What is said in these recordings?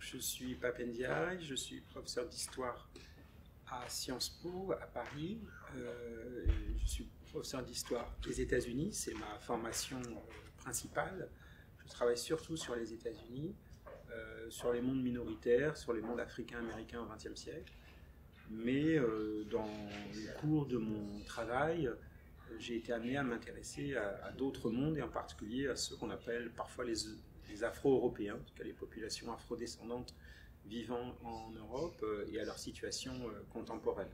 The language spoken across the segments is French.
je suis Pape Ndiaye, je suis professeur d'histoire à Sciences Po à Paris. Je suis professeur d'histoire des États-Unis, c'est ma formation principale. Je travaille surtout sur les États-Unis, sur les mondes minoritaires, sur les mondes africains, américains au XXe siècle. Mais dans le cours de mon travail, j'ai été amené à m'intéresser à d'autres mondes, et en particulier à ceux qu'on appelle parfois les Afro-Européens, en tout cas les populations afrodescendantes vivant en Europe, et à leur situation contemporaine.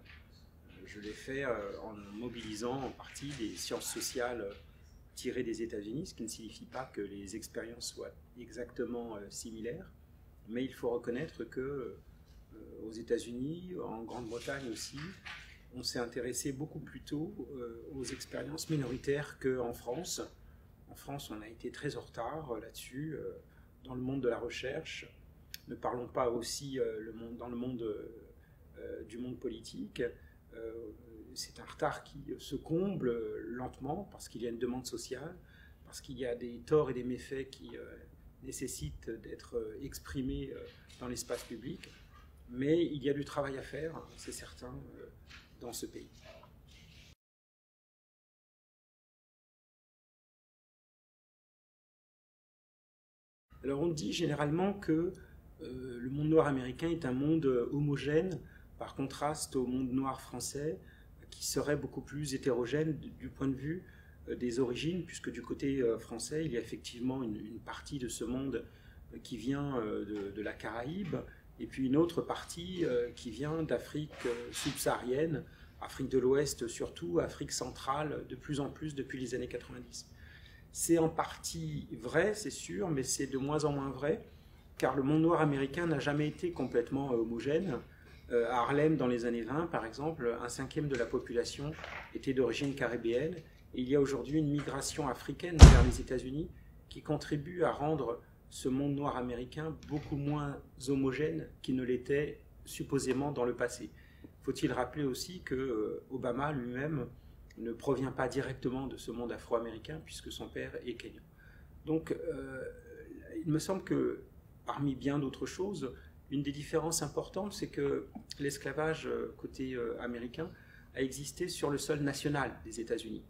Je l'ai fait en mobilisant en partie des sciences sociales tirées des États-Unis, ce qui ne signifie pas que les expériences soient exactement similaires, mais il faut reconnaître que aux États-Unis, en Grande-Bretagne aussi, on s'est intéressé beaucoup plus tôt aux expériences minoritaires qu'en France. En France, on a été très en retard là-dessus, dans le monde de la recherche. Ne parlons pas aussi dans le monde du monde politique. C'est un retard qui se comble lentement parce qu'il y a une demande sociale, parce qu'il y a des torts et des méfaits qui nécessitent d'être exprimés dans l'espace public. Mais il y a du travail à faire, c'est certain, dans ce pays. Alors on dit généralement que le monde noir américain est un monde homogène, par contraste au monde noir français, qui serait beaucoup plus hétérogène du point de vue des origines, puisque du côté français, il y a effectivement une partie de ce monde qui vient de la Caraïbe, et puis une autre partie qui vient d'Afrique subsaharienne, Afrique de l'Ouest surtout, Afrique centrale de plus en plus depuis les années 90. C'est en partie vrai, c'est sûr, mais c'est de moins en moins vrai, car le monde noir américain n'a jamais été complètement homogène. À Harlem, dans les années 20, par exemple, 1/5 de la population était d'origine caribéenne, et il y a aujourd'hui une migration africaine vers les États-Unis qui contribue à rendre ce monde noir américain beaucoup moins homogène qu'il ne l'était supposément dans le passé. Faut-il rappeler aussi que Obama lui-même ne provient pas directement de ce monde afro-américain puisque son père est kenyan. Donc il me semble que parmi bien d'autres choses, une des différences importantes, c'est que l'esclavage côté américain a existé sur le sol national des États-Unis.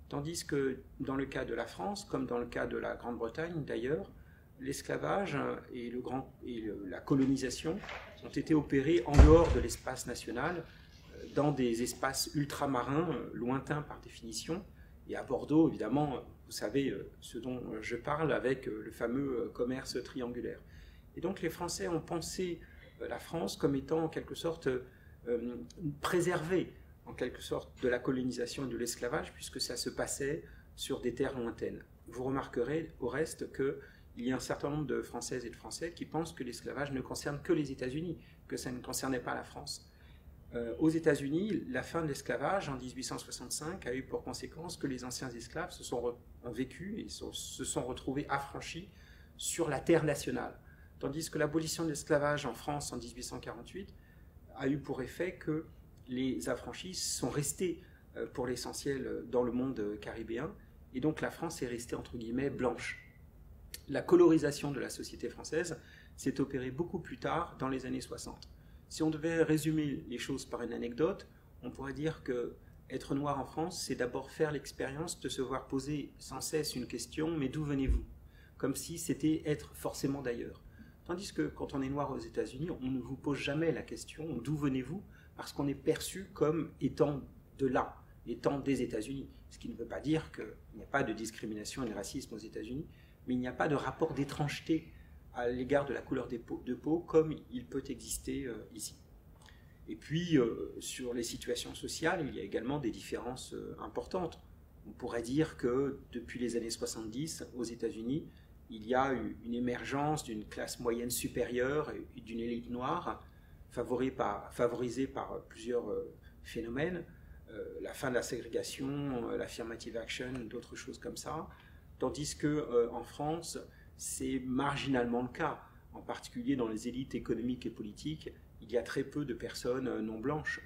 Tandis que dans le cas de la France, comme dans le cas de la Grande-Bretagne d'ailleurs, l'esclavage et la colonisation ont été opérés en dehors de l'espace national, dans des espaces ultramarins, lointains par définition. Et à Bordeaux, évidemment, vous savez ce dont je parle, avec le fameux commerce triangulaire. Et donc les Français ont pensé la France comme étant en quelque sorte préservée, en quelque sorte, de la colonisation et de l'esclavage, puisque ça se passait sur des terres lointaines. Vous remarquerez au reste qu'il y a un certain nombre de Françaises et de Français qui pensent que l'esclavage ne concerne que les États-Unis, que ça ne concernait pas la France. Aux États-Unis, la fin de l'esclavage en 1865 a eu pour conséquence que les anciens esclaves ont vécu et se sont retrouvés affranchis sur la terre nationale. Tandis que l'abolition de l'esclavage en France en 1848 a eu pour effet que les affranchis sont restés pour l'essentiel dans le monde caribéen, et donc la France est restée entre guillemets blanche. La colorisation de la société française s'est opérée beaucoup plus tard, dans les années 60. Si on devait résumer les choses par une anecdote, on pourrait dire que être noir en France, c'est d'abord faire l'expérience de se voir poser sans cesse une question « mais d'où venez-vous ?» comme si c'était être forcément d'ailleurs. Tandis que quand on est noir aux États-Unis, on ne vous pose jamais la question « d'où venez-vous ?» parce qu'on est perçu comme étant de là, étant des États-Unis. Ce qui ne veut pas dire qu'il n'y a pas de discrimination et de racisme aux États-Unis, mais il n'y a pas de rapport d'étrangeté à l'égard de la couleur de peau comme il peut exister ici. Et puis, sur les situations sociales, il y a également des différences importantes. On pourrait dire que depuis les années 70, aux États-Unis, il y a eu une émergence d'une classe moyenne supérieure et d'une élite noire, favorisée par plusieurs phénomènes, la fin de la ségrégation, l'affirmative action, d'autres choses comme ça, tandis qu'en France, c'est marginalement le cas, en particulier dans les élites économiques et politiques, il y a très peu de personnes non blanches.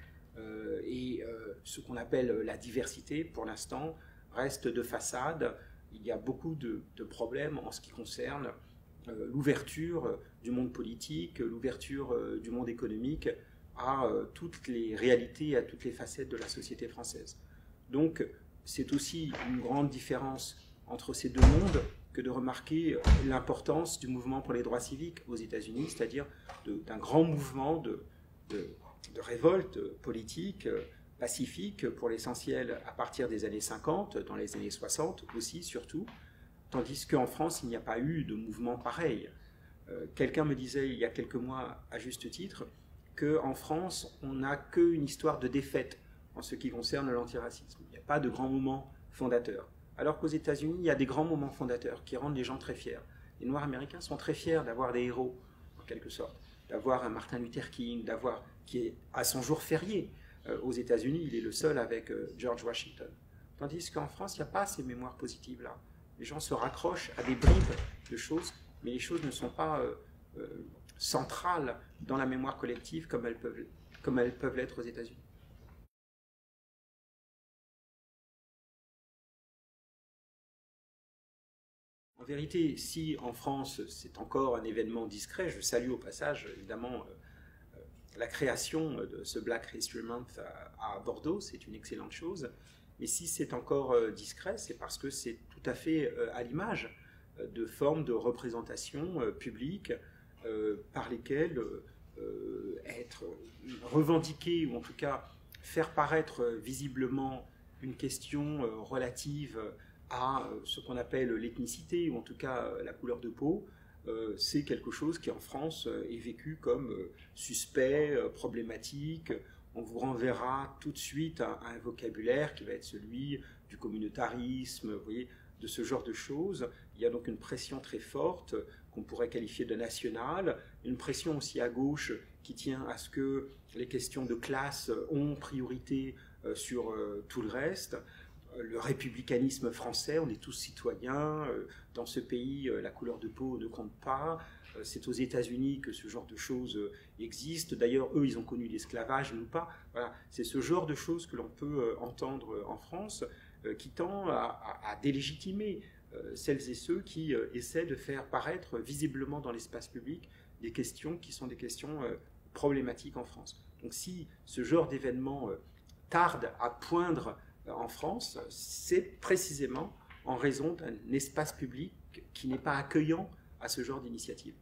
Et ce qu'on appelle la diversité, pour l'instant, reste de façade. Il y a beaucoup de problèmes en ce qui concerne l'ouverture du monde politique, l'ouverture du monde économique à toutes les réalités, à toutes les facettes de la société française. Donc c'est aussi une grande différence entre ces deux mondes que de remarquer l'importance du mouvement pour les droits civiques aux États-Unis, c'est-à-dire d'un grand mouvement de révolte politique, pacifique pour l'essentiel à partir des années 50, dans les années 60 aussi surtout, tandis qu'en France il n'y a pas eu de mouvement pareil. Quelqu'un me disait il y a quelques mois à juste titre qu'en France on n'a qu'une histoire de défaite en ce qui concerne l'antiracisme. Il n'y a pas de grand moment fondateur. Alors qu'aux États-Unis, il y a des grands moments fondateurs qui rendent les gens très fiers. Les Noirs américains sont très fiers d'avoir des héros, en quelque sorte, d'avoir un Martin Luther King, qui est à son jour férié. Aux États-Unis, il est le seul avec George Washington. Tandis qu'en France, il n'y a pas ces mémoires positives-là. Les gens se raccrochent à des bribes de choses, mais les choses ne sont pas centrales dans la mémoire collective comme elles peuvent l'être aux États-Unis. En vérité, si en France c'est encore un événement discret, je salue au passage évidemment la création de ce Black History Month à Bordeaux, c'est une excellente chose. Mais si c'est encore discret, c'est parce que c'est tout à fait à l'image de formes de représentation publique par lesquelles être revendiqué, ou en tout cas faire paraître visiblement une question relative à ce qu'on appelle l'ethnicité, ou en tout cas la couleur de peau, c'est quelque chose qui en France est vécu comme suspect, problématique. On vous renverra tout de suite à un vocabulaire qui va être celui du communautarisme, vous voyez, de ce genre de choses. Il y a donc une pression très forte qu'on pourrait qualifier de nationale, une pression aussi à gauche qui tient à ce que les questions de classe ont priorité sur tout le reste. Le républicanisme français, on est tous citoyens, dans ce pays la couleur de peau ne compte pas, c'est aux États-Unis que ce genre de choses existe, d'ailleurs eux ils ont connu l'esclavage, nous pas, voilà. C'est ce genre de choses que l'on peut entendre en France qui tend à délégitimer celles et ceux qui essaient de faire paraître visiblement dans l'espace public des questions qui sont des questions problématiques en France. Donc si ce genre d'événement tarde à poindre en France, c'est précisément en raison d'un espace public qui n'est pas accueillant à ce genre d'initiative.